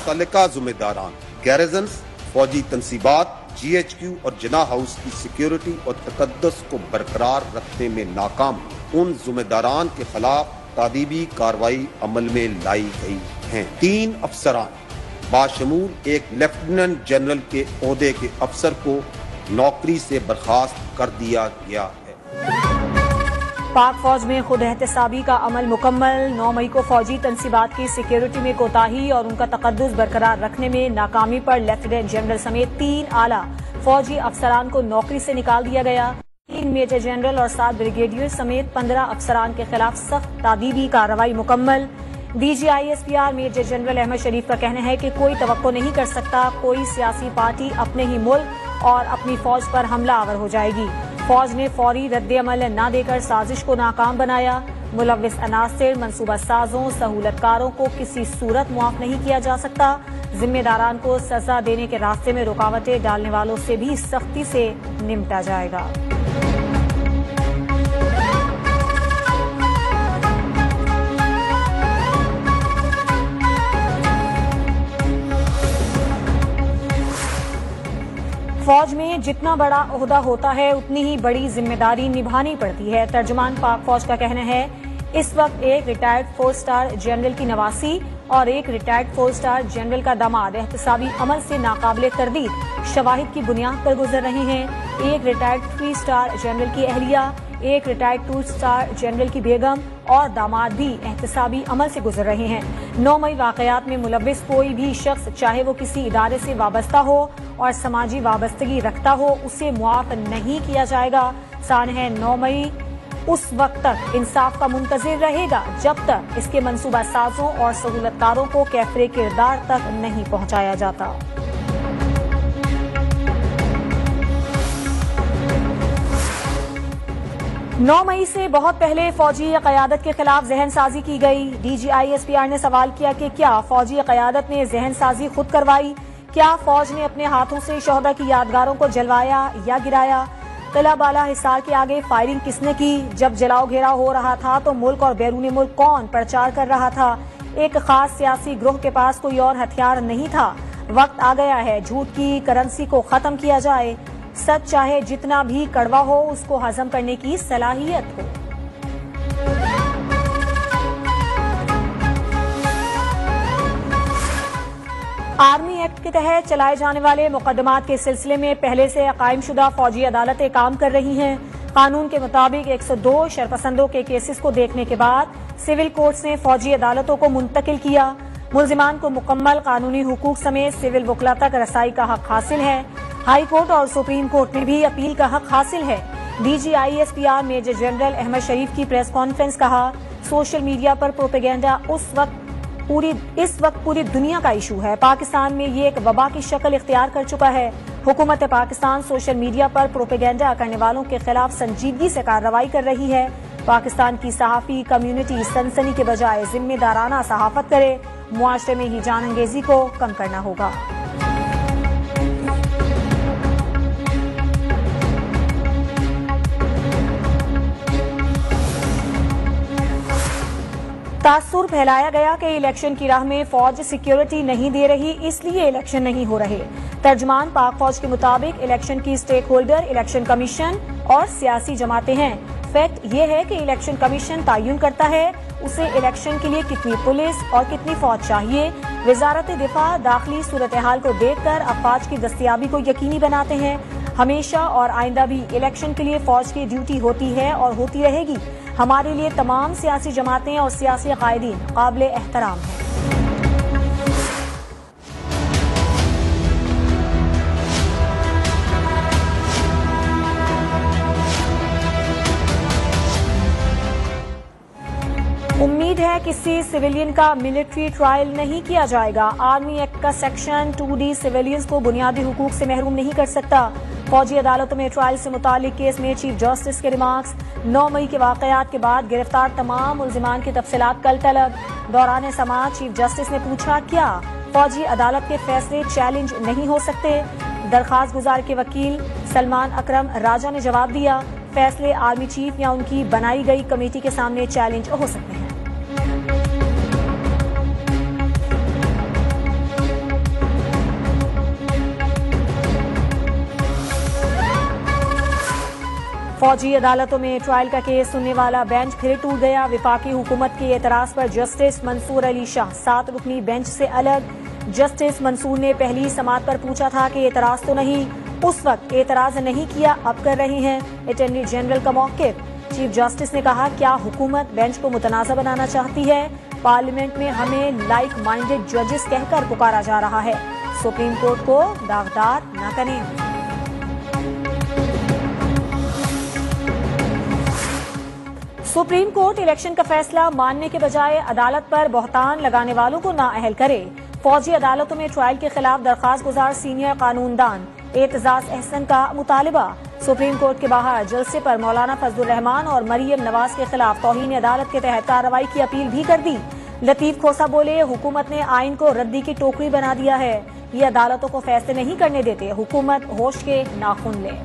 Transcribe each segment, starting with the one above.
मुतल्लिका जिम्मेदारान गैरजन, फौजी तनसीबात, GHQ और जिना house की सिक्योरिटी और तकद्दुस को बरकरार रखने में नाकाम उन जिम्मेदारान के खिलाफ तादीबी कार्रवाई अमल में लाई गई हैं। 3 अफसरान बाशमूल एक लेफ्टिनेंट जनरल के ओहदे के अफसर को नौकरी से बर्खास्त कर दिया गया है। पाक फौज में खुद एहतसाबी का अमल मुकम्मल। 9 मई को फौजी तनसीबात की सिक्योरिटी में कोताही और उनका तकद्दुस बरकरार रखने में नाकामी पर लेफ्टिनेंट जनरल समेत 3 आला फौजी अफसरान को नौकरी से निकाल दिया गया। 3 मेजर जनरल और 7 ब्रिगेडियर समेत 15 अफसरान के खिलाफ सख्त तादीबी कार्रवाई मुकम्मल। DGISPR मेजर जनरल अहमद शरीफ का कहना है कि कोई तवक्को नहीं कर सकता कोई सियासी पार्टी अपने ही मुल्क और अपनी फौज पर हमलावर हो जाएगी। फौज ने फौरी रद्द-ए-अमल न देकर साजिश को नाकाम बनाया। मुलव्विस अनासिर, मंसूबा साजों, सहूलतकारों को किसी सूरत मुआफ नहीं किया जा सकता। जिम्मेदारान को सजा देने के रास्ते में रुकावटें डालने वालों से भी सख्ती से निपटा जाएगा। फौज में जितना बड़ा ओहदा होता है उतनी ही बड़ी जिम्मेदारी निभानी पड़ती है। तर्जुमान पाक फौज का कहना है इस वक्त एक रिटायर्ड 4 स्टार जनरल की नवासी और एक रिटायर्ड 4 स्टार जनरल का दामाद एहतसाबी अमल से नाकाबिले तरदीद शवाहिद की बुनियाद पर गुजर रहे हैं। एक रिटायर्ड 3 स्टार जनरल की अहलिया, एक रिटायर्ड 2 स्टार जनरल की बेगम और दामाद भी एहतसाबी अमल से गुजर रहे हैं। 9 मई वाकयात में मुलव्विस कोई भी शख्स चाहे वो किसी इदारे से वाबस्ता हो और समाजी वाबस्तगी रखता हो उसे मुआफ नहीं किया जाएगा। सान है 9 मई उस वक्त तक इंसाफ का मुंतजिर रहेगा जब तक इसके मंसूबा साजों और सहूलतकारों को कैफरे किरदार तक नहीं पहुंचाया जाता। नौ मई से बहुत पहले फौजी क़यादत के खिलाफ जहन साजी की गई। DGISPR ने सवाल किया कि क्या फौजी क़यादत ने जहन साजी खुद करवाई? क्या फौज ने अपने हाथों से शोहदा की यादगारों को जलवाया या गिराया? किला बाला हिसार के आगे फायरिंग किसने की? जब जलाओ घेराव हो रहा था तो मुल्क और बैरून मुल्क कौन प्रचार कर रहा था? एक खास सियासी ग्रोह के पास कोई और हथियार नहीं था। वक्त आ गया है झूठ की करेंसी को खत्म किया जाए। सच चाहे जितना भी कड़वा हो उसको हजम करने की सलाहियत हो। आर्मी एक्ट के तहत चलाए जाने वाले मुकदमात के सिलसिले में पहले से कायमशुदा फौजी अदालतें काम कर रही हैं। कानून के मुताबिक 102 शरपसंदों के केसेस को देखने के बाद सिविल कोर्ट्स ने फौजी अदालतों को मुंतकिल किया। मुल्जिमान को मुकम्मल कानूनी हुकूक समेत सिविल वकला तक रसाई का हक हासिल है। हाई कोर्ट और सुप्रीम कोर्ट में भी अपील का हक हासिल है। DGISPR मेजर जनरल अहमद शरीफ की प्रेस कॉन्फ्रेंस कहा, सोशल मीडिया पर प्रोपेगेंडा इस वक्त पूरी दुनिया का इशू है। पाकिस्तान में ये एक वबा की शक्ल इख्तियार कर चुका है। हुकूमत पाकिस्तान सोशल मीडिया पर प्रोपेगेंडा करने वालों के खिलाफ संजीदगी से कार्रवाई कर रही है। पाकिस्तान की सहाफी कम्युनिटी सनसनी के बजाय जिम्मेदाराना सहाफत करे। मुआशरे में ही जान अंगेजी को कम करना होगा। तासुर फैलाया गया कि इलेक्शन की राह में फौज सिक्योरिटी नहीं दे रही इसलिए इलेक्शन नहीं हो रहे। तर्जमान पाक फौज के मुताबिक इलेक्शन की स्टेक होल्डर इलेक्शन कमीशन और सियासी जमातें हैं। फैक्ट ये है कि इलेक्शन कमीशन तयन करता है उसे इलेक्शन के लिए कितनी पुलिस और कितनी फौज चाहिए। वजारत दिफा दाखिली सूरत हाल को देखकर अफवाज की दस्तयाबी को यकीनी बनाते हैं। हमेशा और आइंदा भी इलेक्शन के लिए फौज की ड्यूटी होती है और होती रहेगी। हमारे लिए तमाम सियासी जमातें और सियासी कायदीन काबिल एहतराम हैं। उम्मीद है किसी सिविलियन का मिलिट्री ट्रायल नहीं किया जाएगा। आर्मी एक्ट का सेक्शन 2D सिविलियंस को बुनियादी हुकूक से महरूम नहीं कर सकता। फौजी अदालतों में ट्रायल से मुतालिक केस में चीफ जस्टिस के रिमार्क्स। 9 मई के वाकयात के बाद गिरफ्तार तमाम मुल्जिमान की तफसीलात कल तलब। दौरान समाअत चीफ जस्टिस ने पूछा, क्या फौजी अदालत के फैसले चैलेंज नहीं हो सकते? दरखास्त गुजार के वकील सलमान अकरम राजा ने जवाब दिया, फैसले आर्मी चीफ या उनकी बनाई गई कमेटी के सामने चैलेंज हो सकते हैं। फौजी अदालतों में ट्रायल का केस सुनने वाला बेंच फिर टूट गया। विफाकी हुकूमत के एतराज पर जस्टिस मंसूर अली शाह 7 रुकनी बेंच से अलग। जस्टिस मंसूर ने पहली समाअत पर पूछा था कि एतराज तो नहीं, उस वक्त एतराज नहीं किया, अब कर रहे हैं। अटॉर्नी जनरल का मौक़िफ़। चीफ जस्टिस ने कहा, क्या हुकूमत बेंच को मुतनाज़ा बनाना चाहती है? पार्लियामेंट में हमें लाइक माइंडेड जजेस कहकर पुकारा जा रहा है। सुप्रीम कोर्ट को दागदार न करें। सुप्रीम कोर्ट इलेक्शन का फैसला मानने के बजाय अदालत पर बहतान लगाने वालों को नाअहल करे। फौजी अदालतों में ट्रायल के खिलाफ दरखास्त गुजार सीनियर कानूनदान एतजाज अहसन का मुतालिबा। सुप्रीम कोर्ट के बाहर जलसे पर मौलाना फजलुर रहमान और मरियम नवाज के खिलाफ तौहीन अदालत के तहत कार्रवाई की अपील भी कर दी। लतीफ खोसा बोले, हुकूमत ने आइन को रद्दी की टोकरी बना दिया है। ये अदालतों को फैसले नहीं करने देते, हुकूमत होश के नाखून ले।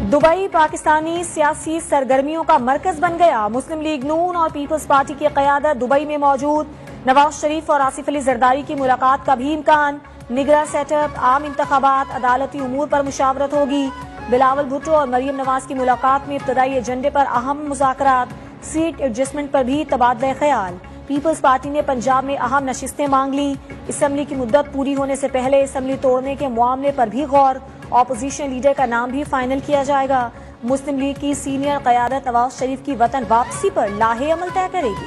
दुबई पाकिस्तानी सियासी सरगर्मियों का मरकज बन गया। मुस्लिम लीग नून और पीपल्स पार्टी की क़यादत दुबई में मौजूद। नवाज शरीफ और आसिफ अली जरदारी की मुलाकात का भी इम्कान। निगरां सेटअप, आम इंतखाबात, अदालती उमूर पर मुशावरत होगी। बिलावल भुट्टो और मरियम नवाज की मुलाकात में इब्तदाई एजेंडे पर अहम मुज़ाकरात। सीट एडजस्टमेंट पर भी तबादला ख्याल। पीपल्स पार्टी ने पंजाब में अहम नशिस्तें मांग ली। असम्बली की मुद्दत पूरी होने से पहले असम्बली तोड़ने के मामले पर भी गौर। ऑपोजिशन लीडर का नाम भी फाइनल किया जाएगा। मुस्लिम लीग की सीनियर क़यादत नवाज शरीफ की वतन वापसी पर लाहे अमल तय करेगी।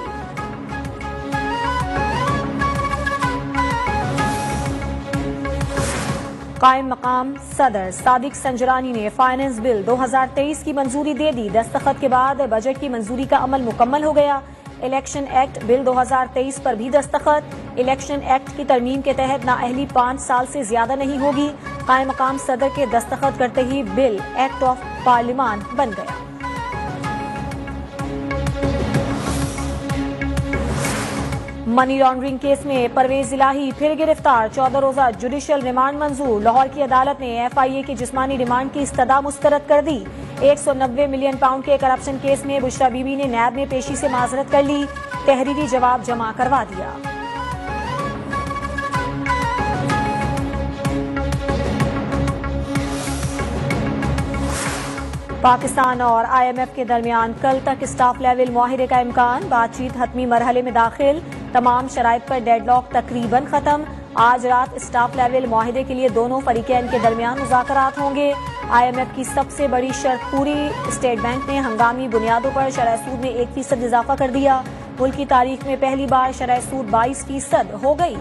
कायम मकाम सदर सादिक संजरानी ने फाइनेंस बिल 2023 की मंजूरी दे दी। दस्तखत के बाद बजट की मंजूरी का अमल मुकम्मल हो गया। इलेक्शन एक्ट बिल 2023 पर भी दस्तखत। इलेक्शन एक्ट की तरमीम के तहत नाअहली 5 साल से ज्यादा नहीं होगी। कायम मकाम सदर के दस्तखत करते ही बिल एक्ट ऑफ पार्लियामान बन गया। मनी लॉन्ड्रिंग केस में परवेज इलाही फिर गिरफ्तार। 14 रोजा जुडिशियल रिमांड मंजूर। लाहौर की अदालत ने FIA की जिस्मानी रिमांड की इस्तदा मुस्तरद कर दी। 190 मिलियन पाउंड के करप्शन केस में बुशरा बीबी ने नैब में पेशी से माजरत कर ली। तहरीरी जवाब जमा करवा दिया। पाकिस्तान और IMF के दरमियान कल तक स्टाफ लेवल मुआहिदे का इम्कान। बातचीत हतमी मरहले में दाखिल। तमाम शराइत पर डेडलॉक तकरीबन खत्म। आज रात स्टाफ लेवल मुआहिदे के लिए दोनों फरीकैन के दरमियान मुज़ाकरात होंगे। IMF की सबसे बड़ी शर्त पूरी। स्टेट बैंक ने हंगामी बुनियादों पर शरह सूद में 1% इजाफा कर दिया। मुल्क की तारीख में पहली बार शरह सूद 22% हो गई।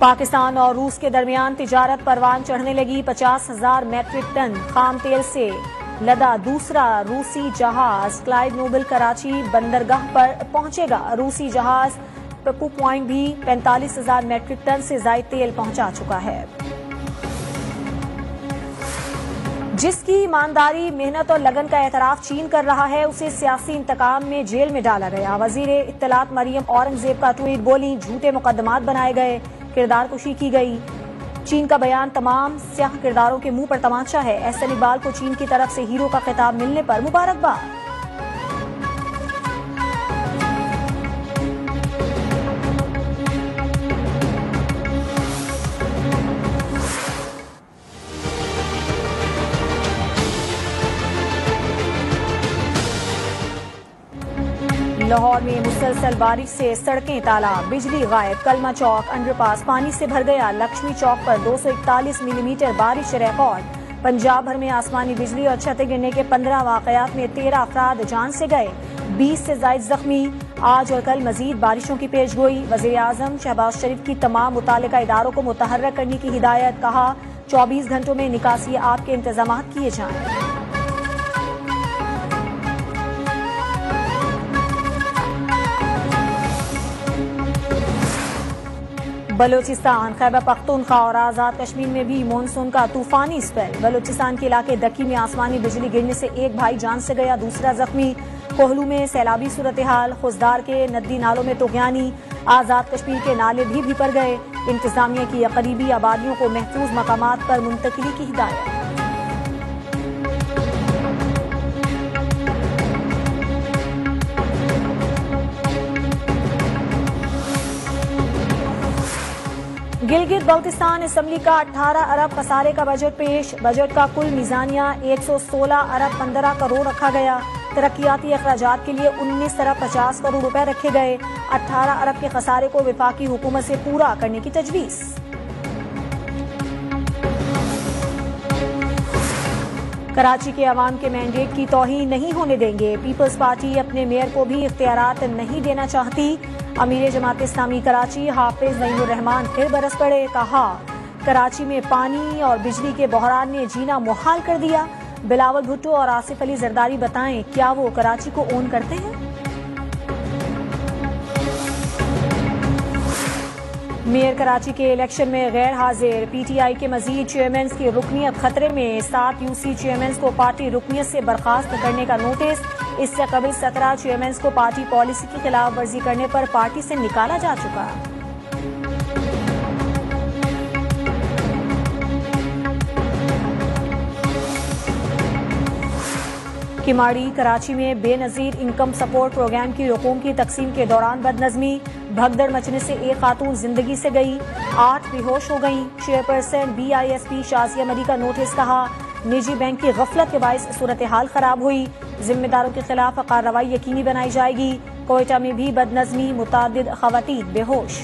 पाकिस्तान और रूस के दरमियान तिजारत परवान चढ़ने लगी। 50,000 मैट्रिक टन खाम तेल से लदा दूसरा रूसी जहाज क्लाइव नोबल कराची बंदरगाह पर पहुंचेगा। रूसी जहाज पप्पू पॉइंट भी 45,000 मैट्रिक टन से ज्यादा तेल पहुंचा चुका है। जिसकी ईमानदारी, मेहनत और लगन का एतराफ चीन कर रहा है, उसे सियासी इंतकाम में जेल में डाला गया। वजीर इत्तलात मरियम औरंगजेब का ट्वीट बोली, झूठे मुकदमात बनाए गए, किरदार कुशी की गई। चीन का बयान तमाम स्याह किरदारों के मुंह पर तमाचा है। एहसन इकबाल को चीन की तरफ से हीरो का खिताब मिलने पर मुबारकबाद। लाहौर में मुसलसल बारिश से सड़कें तालाब, बिजली गायब। कलमा चौक अंडरपास पानी से भर गया। लक्ष्मी चौक पर 241 मिलीमीटर बारिश रिकॉर्ड। पंजाब भर में आसमानी बिजली और छतें गिरने के 15 वाकयात में 13 अफराद जान से गए, 20 से ज्यादा जख्मी। आज और कल मजीद बारिशों की पेशगोई। वजीर आजम शहबाज शरीफ की तमाम मुतालिका इदारों को मुतहर्रक करने की हिदायत। कहा 24 घंटों में निकासी आप के इंतजाम किए जाएं। बलोचिस्तान, खैबर पख्तूनख्वा और आजाद कश्मीर में भी मानसून का तूफानी स्पेल। बलोचिस्तान के इलाके दक्की में आसमानी बिजली गिरने से एक भाई जान से गया, दूसरा जख्मी। कोहलू में सैलाबी सूरत हाल। खुजदार के नदी नालों में तुगयानी। आजाद कश्मीर के नाले भी भर गए। इंतजामिया की करीबी आबादियों को महफूज मकामात पर मुंतकिली की हिदायत। गिलगित बल्तिस्तान असम्बली का 18 अरब खसारे का बजट पेश। बजट का कुल मीजानिया 116 अरब 15 करोड़ रखा गया। तरक्याती अखराजात के लिए 19 अरब 50 करोड़ रुपए रखे गए। 18 अरब के खसारे को विफाकी हुकूमत से पूरा करने की तजवीज़। कराची के अवाम के मैंडेट की तौहीन नहीं होने देंगे। पीपल्स पार्टी अपने मेयर को भी इख्तियारात नहीं देना चाहती। अमीर जमात इस्लामी कराची हाफिज नईमुर रहमान फिर बरस पड़े। कहा, कराची में पानी और बिजली के बहरान ने जीना मुहाल कर दिया। बिलावल भुट्टो और आसिफ अली जरदारी बताएं, क्या वो कराची को ओन करते हैं? मेयर कराची के इलेक्शन में गैर हाजिर। पीटीआई के मजीद चेयरमैन की रुकनियत खतरे में। 7 यूसी चेयरमैन को पार्टी रुकनियत से बर्खास्त करने का नोटिस। इससे कबल 17 चेयरमैन को पार्टी पॉलिसी की खिलाफ वर्जी करने पर पार्टी से निकाला जा चुका। किमाड़ी कराची में बेनजीर इनकम सपोर्ट प्रोग्राम की रकूम की तकसीम के दौरान बदनजमी। भगदड़ मचने से एक खातून जिंदगी से गई, 8 बेहोश हो गई। चेयरपर्सन BISP शाजिया मरी का नोटिस। कहा, निजी बैंक की गफलत के बायस सूरत हाल खराब हुई। जिम्मेदारों के खिलाफ कार्रवाई यकीनी बनाई जाएगी। कोयटा में भी बदनजमी, मुतादिद खवातीन बेहोश।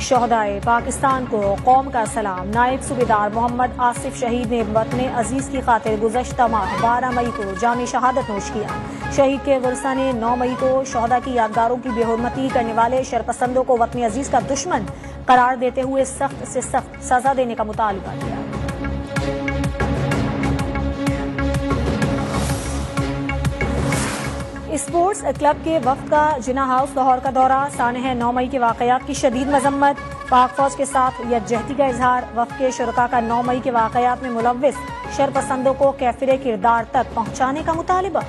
शोहदाए पाकिस्तान को कौम का सलाम। नायब सूबेदार मोहम्मद आसिफ शहीद ने वतन अजीज की खातिर गुज़श्ता माह 12 मई को जाम शहादत नोश किया। शहीद के वरसा ने 9 मई को शोहदा की यादगारों की बेहुरमती करने वाले शरपसंदों को वतन अजीज का दुश्मन करार देते हुए सख्त से सख्त सजा देने का मुतालबा किया। स्पोर्ट्स क्लब के वफ्द का जिना हाउस लाहौर का दौरा। सानह 9 मई के वाकयात की शदीद मजम्मत। पाक फौज के साथ यकजहती का इजहार। वफ्द के शुरका का 9 मई के वाकयात में मुलव्विस शरपसंदों को कैफिरे किरदार तक पहुंचाने का मुतालिबा।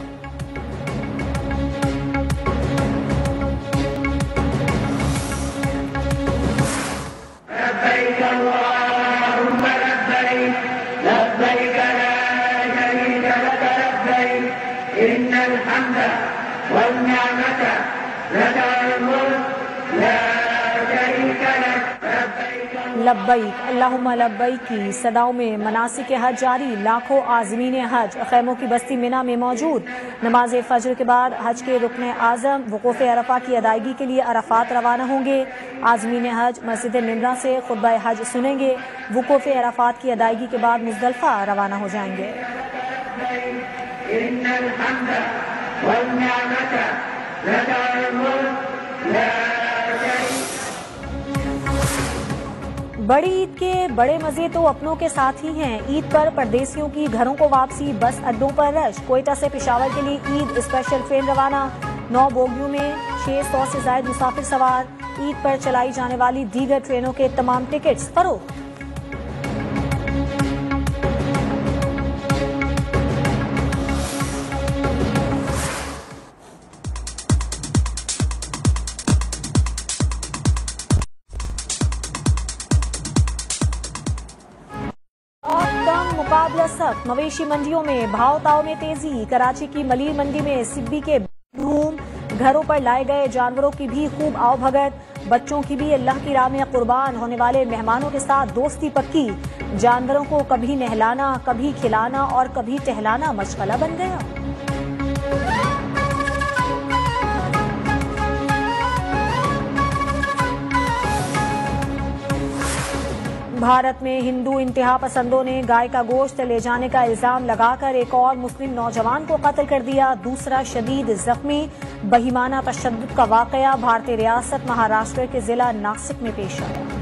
लब्बैक अल्लाहुम्मा लब्बैक की सदाओं में मनासिक हज जारी। लाखों आज़मीन हज खैमों की बस्ती मिना में मौजूद। नमाज फजर के बाद हज के रुकन आज़म वक़ूफ़ अरफा की अदायगी के लिए अरफात रवाना होंगे। आज़मीन हज मस्जिद निमरा से खुतबा हज सुनेंगे। वक़ूफ़ अरफात की अदायगी के बाद मुज़दलिफ़ा रवाना हो जाएंगे। बड़ी ईद के बड़े मजे तो अपनों के साथ ही हैं। ईद पर परदेसियों की घरों को वापसी। बस अड्डों पर रश। कोयटा से पेशावर के लिए ईद स्पेशल ट्रेन रवाना। 9 बोगियों में 600 से ज्यादा मुसाफिर सवार। ईद पर चलाई जाने वाली दीगर ट्रेनों के तमाम टिकट्स फरोख्त। मुकाबला सख्त। मवेशी मंडियों में भाव ताव में तेजी। कराची की मलीर मंडी में सिब्बी के धूम। घरों पर लाए गए जानवरों की भी खूब आवभगत। बच्चों की भी अल्लाह की राह में कुर्बान होने वाले मेहमानों के साथ दोस्ती पक्की। जानवरों को कभी नहलाना, कभी खिलाना और कभी टहलाना मशगला बन गया। भारत में हिंदू इंतहा पसंदों ने गाय का गोश्त ले जाने का इल्जाम लगाकर एक और मुस्लिम नौजवान को कत्ल कर दिया। दूसरा शदीद जख्मी। बहिमाना तशद्दुद का वाकया भारतीय रियासत महाराष्ट्र के जिला नासिक में पेश आया।